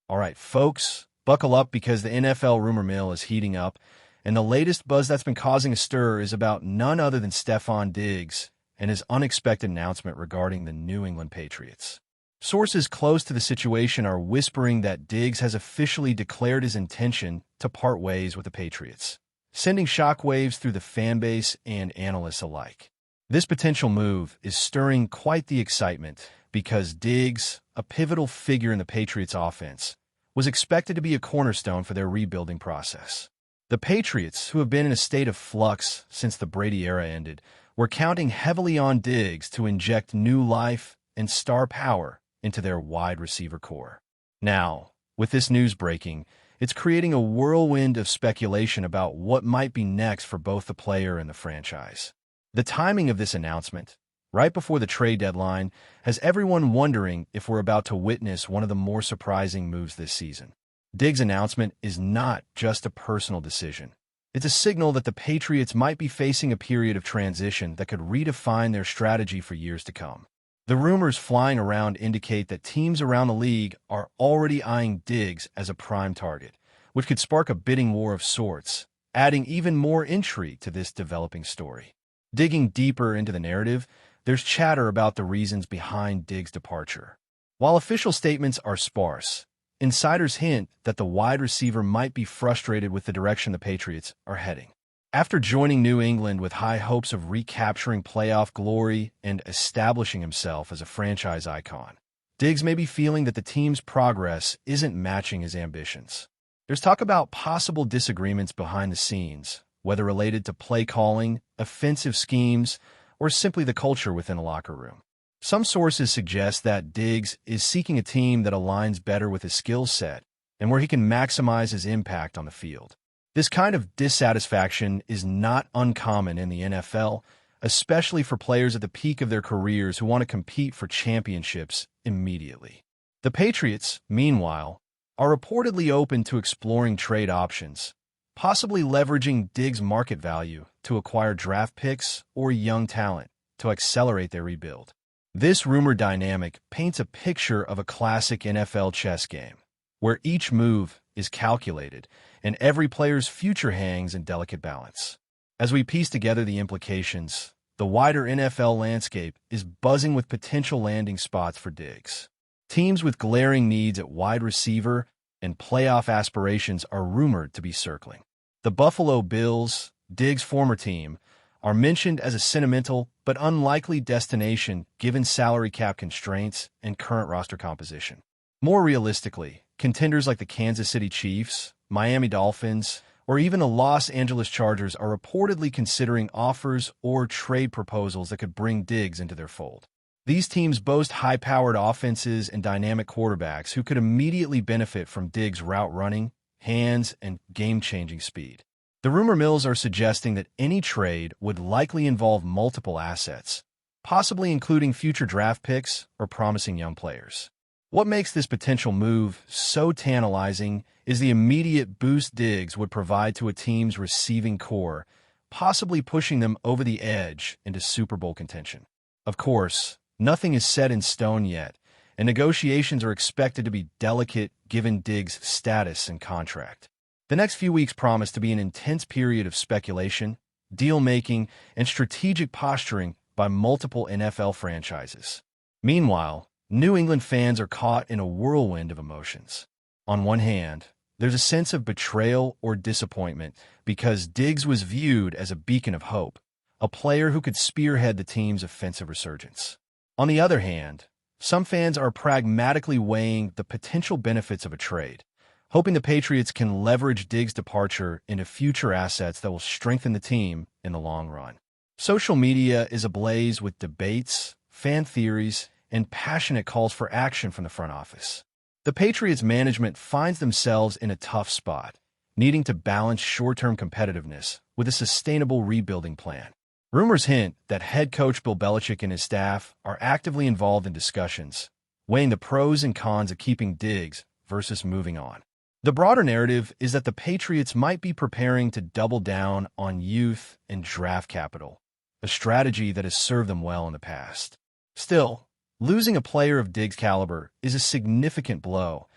All right, folks, buckle up because the NFL rumor mill is heating up, and the latest buzz that's been causing a stir is about none other than STEFON DIGGS and his unexpected announcement regarding the New England Patriots. Sources close to the situation are whispering that DIGGS has officially declared his intention to part ways with the Patriots, sending shockwaves through the fanbase and analysts alike. This potential move is stirring quite the excitement because DIGGS, a pivotal figure in the Patriots' offense, was expected to be a cornerstone for their rebuilding process. The Patriots, who have been in a state of flux since the Brady era ended, were counting heavily on DIGGS to inject new life and star power into their wide receiver core. Now, with this news breaking, it's creating a whirlwind of speculation about what might be next for both the player and the franchise. The timing of this announcement, right before the trade deadline, has everyone wondering if we're about to witness one of the more surprising moves this season. DIGGS' announcement is not just a personal decision. It's a signal that the Patriots might be facing a period of transition that could redefine their strategy for years to come. The rumors flying around indicate that teams around the league are already eyeing DIGGS as a prime target, which could spark a bidding war of sorts, adding even more intrigue to this developing story. Digging deeper into the narrative, there's chatter about the reasons behind DIGGS' departure. While official statements are sparse, insiders hint that the wide receiver might be frustrated with the direction the Patriots are heading. After joining New England with high hopes of recapturing playoff glory and establishing himself as a franchise icon, DIGGS may be feeling that the team's progress isn't matching his ambitions. There's talk about possible disagreements behind the scenes, whether related to play calling, offensive schemes, or simply the culture within a locker room. Some sources suggest that DIGGS is seeking a team that aligns better with his skill set and where he can maximize his impact on the field. This kind of dissatisfaction is not uncommon in the NFL, especially for players at the peak of their careers who want to compete for championships immediately. The Patriots, meanwhile, are reportedly open to exploring trade options, possibly leveraging DIGGS' market value to acquire draft picks or young talent to accelerate their rebuild. This rumor dynamic paints a picture of a classic NFL chess game, where each move is calculated and every player's future hangs in delicate balance. As we piece together the implications, the wider NFL landscape is buzzing with potential landing spots for DIGGS. Teams with glaring needs at wide receiver and playoff aspirations are rumored to be circling. The Buffalo Bills, DIGGS' former team, are mentioned as a sentimental but unlikely destination given salary cap constraints and current roster composition. More realistically, contenders like the Kansas City Chiefs, Miami Dolphins, or even the Los Angeles Chargers are reportedly considering offers or trade proposals that could bring DIGGS into their fold. These teams boast high-powered offenses and dynamic quarterbacks who could immediately benefit from DIGGS' route running, hands, and game-changing speed. The rumor mills are suggesting that any trade would likely involve multiple assets, possibly including future draft picks or promising young players. What makes this potential move so tantalizing is the immediate boost DIGGS would provide to a team's receiving core, possibly pushing them over the edge into Super Bowl contention. Of course, nothing is set in stone yet, and negotiations are expected to be delicate given DIGGS' status and contract. The next few weeks promise to be an intense period of speculation, deal-making, and strategic posturing by multiple NFL franchises. Meanwhile, New England fans are caught in a whirlwind of emotions. On one hand, there's a sense of betrayal or disappointment because DIGGS was viewed as a beacon of hope, a player who could spearhead the team's offensive resurgence. On the other hand, some fans are pragmatically weighing the potential benefits of a trade, hoping the Patriots can leverage DIGGS' departure into future assets that will strengthen the team in the long run. Social media is ablaze with debates, fan theories, and passionate calls for action from the front office. The Patriots management finds themselves in a tough spot, needing to balance short-term competitiveness with a sustainable rebuilding plan. Rumors hint that head coach Bill Belichick and his staff are actively involved in discussions, weighing the pros and cons of keeping DIGGS versus moving on. The broader narrative is that the Patriots might be preparing to double down on youth and draft capital, a strategy that has served them well in the past. Still, losing a player of DIGGS' caliber is a significant blow,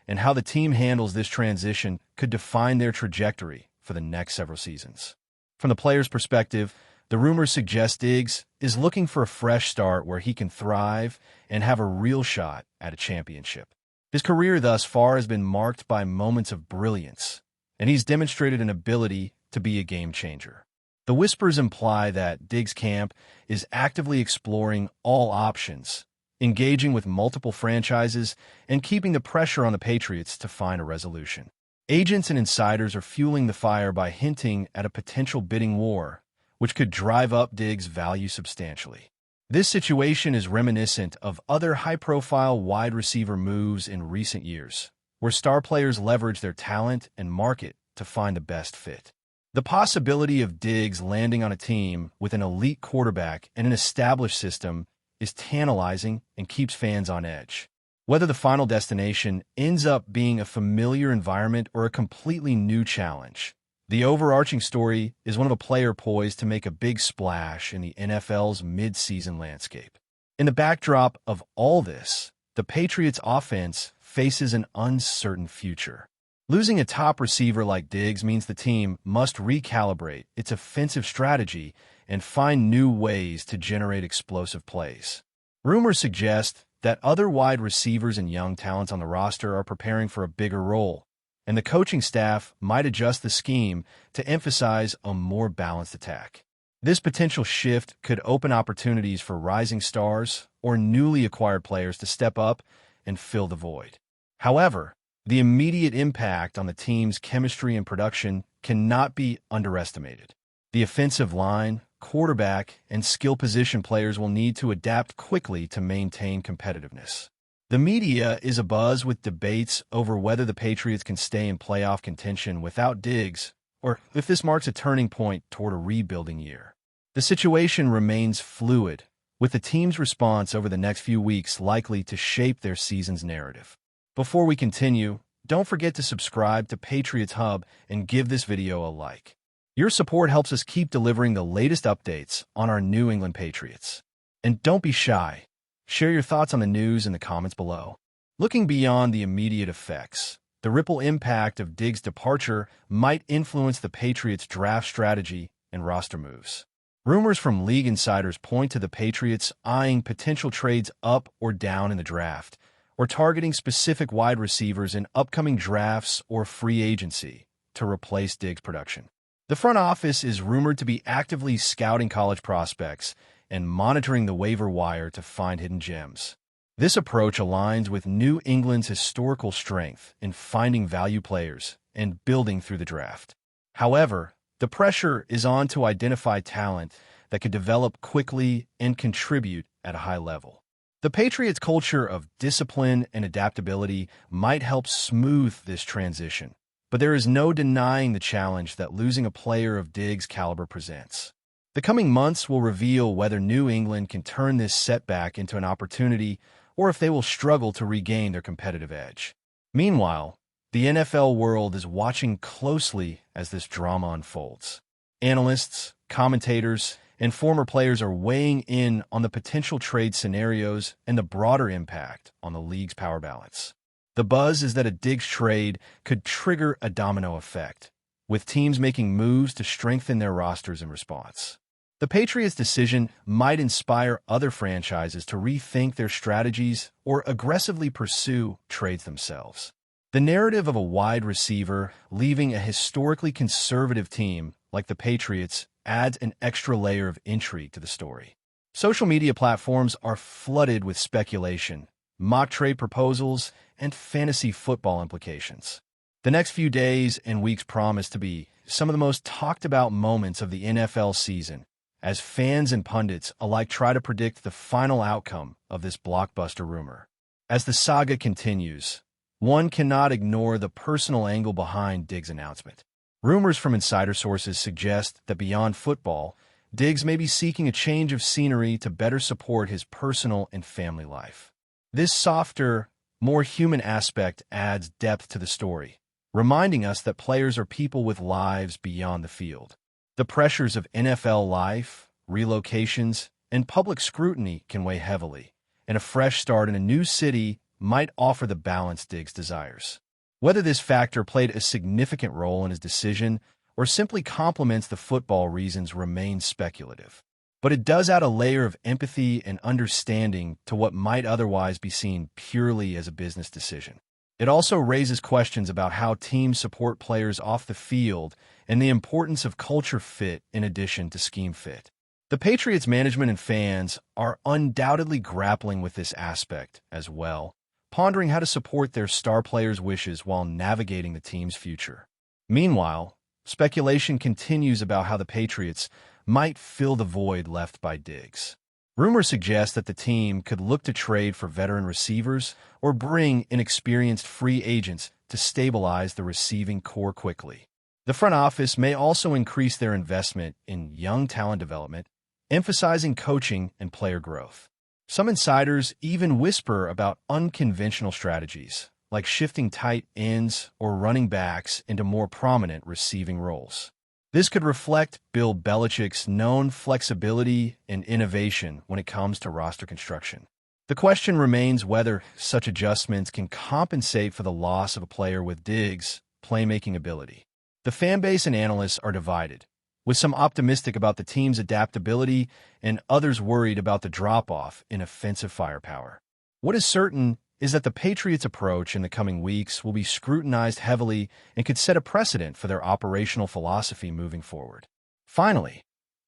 and how the team handles this transition could define their trajectory for the next several seasons. From the player's perspective, the rumors suggest Diggs is looking for a fresh start where he can thrive and have a real shot at a championship. His career thus far has been marked by moments of brilliance, and he's demonstrated an ability to be a game changer. The whispers imply that Diggs' camp is actively exploring all options, engaging with multiple franchises, and keeping the pressure on the Patriots to find a resolution. Agents and insiders are fueling the fire by hinting at a potential bidding war, which could drive up Diggs' value substantially. This situation is reminiscent of other high-profile wide receiver moves in recent years, where star players leverage their talent and market to find the best fit. The possibility of Diggs landing on a team with an elite quarterback and an established system is tantalizing and keeps fans on edge. Whether the final destination ends up being a familiar environment or a completely new challenge, the overarching story is one of a player poised to make a big splash in the NFL's mid-season landscape. In the backdrop of all this, the Patriots' offense faces an uncertain future. Losing a top receiver like Diggs means the team must recalibrate its offensive strategy and find new ways to generate explosive plays. Rumors suggest that other wide receivers and young talents on the roster are preparing for a bigger role, and the coaching staff might adjust the scheme to emphasize a more balanced attack. This potential shift could open opportunities for rising stars or newly acquired players to step up and fill the void. However, the immediate impact on the team's chemistry and production cannot be underestimated. The offensive line, quarterback, and skill position players will need to adapt quickly to maintain competitiveness. The media is abuzz with debates over whether the Patriots can stay in playoff contention without Diggs, or if this marks a turning point toward a rebuilding year. The situation remains fluid, with the team's response over the next few weeks likely to shape their season's narrative. Before we continue, don't forget to subscribe to Patriots Hub and give this video a like. Your support helps us keep delivering the latest updates on our New England Patriots. And don't be shy. Share your thoughts on the news in the comments below. Looking beyond the immediate effects, the ripple impact of Diggs' departure might influence the Patriots' draft strategy and roster moves. Rumors from league insiders point to the Patriots eyeing potential trades up or down in the draft, or targeting specific wide receivers in upcoming drafts or free agency to replace Diggs' production. The front office is rumored to be actively scouting college prospects and monitoring the waiver wire to find hidden gems. This approach aligns with New England's historical strength in finding value players and building through the draft. However, the pressure is on to identify talent that could develop quickly and contribute at a high level. The Patriots' culture of discipline and adaptability might help smooth this transition, but there is no denying the challenge that losing a player of Diggs' caliber presents. The coming months will reveal whether New England can turn this setback into an opportunity or if they will struggle to regain their competitive edge. Meanwhile, the NFL world is watching closely as this drama unfolds. Analysts, commentators, and former players are weighing in on the potential trade scenarios and the broader impact on the league's power balance. The buzz is that a Diggs trade could trigger a domino effect, with teams making moves to strengthen their rosters in response. The Patriots' decision might inspire other franchises to rethink their strategies or aggressively pursue trades themselves. The narrative of a wide receiver leaving a historically conservative team like the Patriots adds an extra layer of intrigue to the story. Social media platforms are flooded with speculation, mock trade proposals, and fantasy football implications. The next few days and weeks promise to be some of the most talked about moments of the NFL season, as fans and pundits alike try to predict the final outcome of this blockbuster rumor. As the saga continues, one cannot ignore the personal angle behind Diggs' announcement. Rumors from insider sources suggest that beyond football, Diggs may be seeking a change of scenery to better support his personal and family life. This softer, more human aspect adds depth to the story, reminding us that players are people with lives beyond the field. The pressures of NFL life, relocations, and public scrutiny can weigh heavily, and a fresh start in a new city might offer the balance Diggs desires. Whether this factor played a significant role in his decision or simply complements the football reasons remains speculative. But it does add a layer of empathy and understanding to what might otherwise be seen purely as a business decision. It also raises questions about how teams support players off the field and the importance of culture fit in addition to scheme fit. The Patriots management and fans are undoubtedly grappling with this aspect as well, pondering how to support their star players' wishes while navigating the team's future. Meanwhile, speculation continues about how the Patriots might fill the void left by Diggs. Rumors suggest that the team could look to trade for veteran receivers or bring inexperienced free agents to stabilize the receiving core quickly. The front office may also increase their investment in young talent development, emphasizing coaching and player growth. Some insiders even whisper about unconventional strategies, like shifting tight ends or running backs into more prominent receiving roles. This could reflect Bill Belichick's known flexibility and innovation when it comes to roster construction. The question remains whether such adjustments can compensate for the loss of a player with Diggs' playmaking ability. The fanbase and analysts are divided, with some optimistic about the team's adaptability and others worried about the drop-off in offensive firepower. What is certain is that the Patriots' approach in the coming weeks will be scrutinized heavily and could set a precedent for their operational philosophy moving forward. Finally,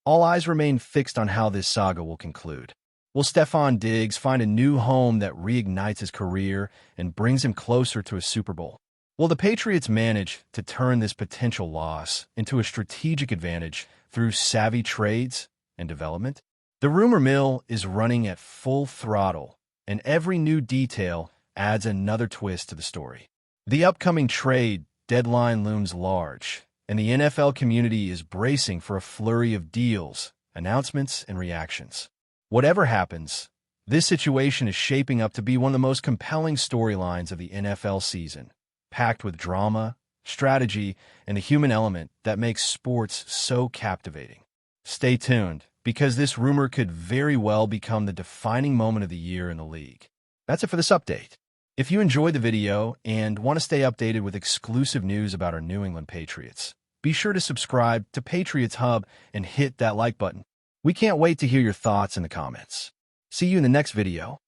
all eyes remain fixed on how this saga will conclude. Will STEFON Diggs find a new home that reignites his career and brings him closer to a Super Bowl? Will the Patriots manage to turn this potential loss into a strategic advantage through savvy trades and development? The rumor mill is running at full throttle, and every new detail adds another twist to the story. The upcoming trade deadline looms large, and the NFL community is bracing for a flurry of deals, announcements, and reactions. Whatever happens, this situation is shaping up to be one of the most compelling storylines of the NFL season, packed with drama, strategy, and a human element that makes sports so captivating. Stay tuned, because this rumor could very well become the defining moment of the year in the league. That's it for this update. If you enjoyed the video and want to stay updated with exclusive news about our New England Patriots, be sure to subscribe to Patriots Hub and hit that like button. We can't wait to hear your thoughts in the comments. See you in the next video.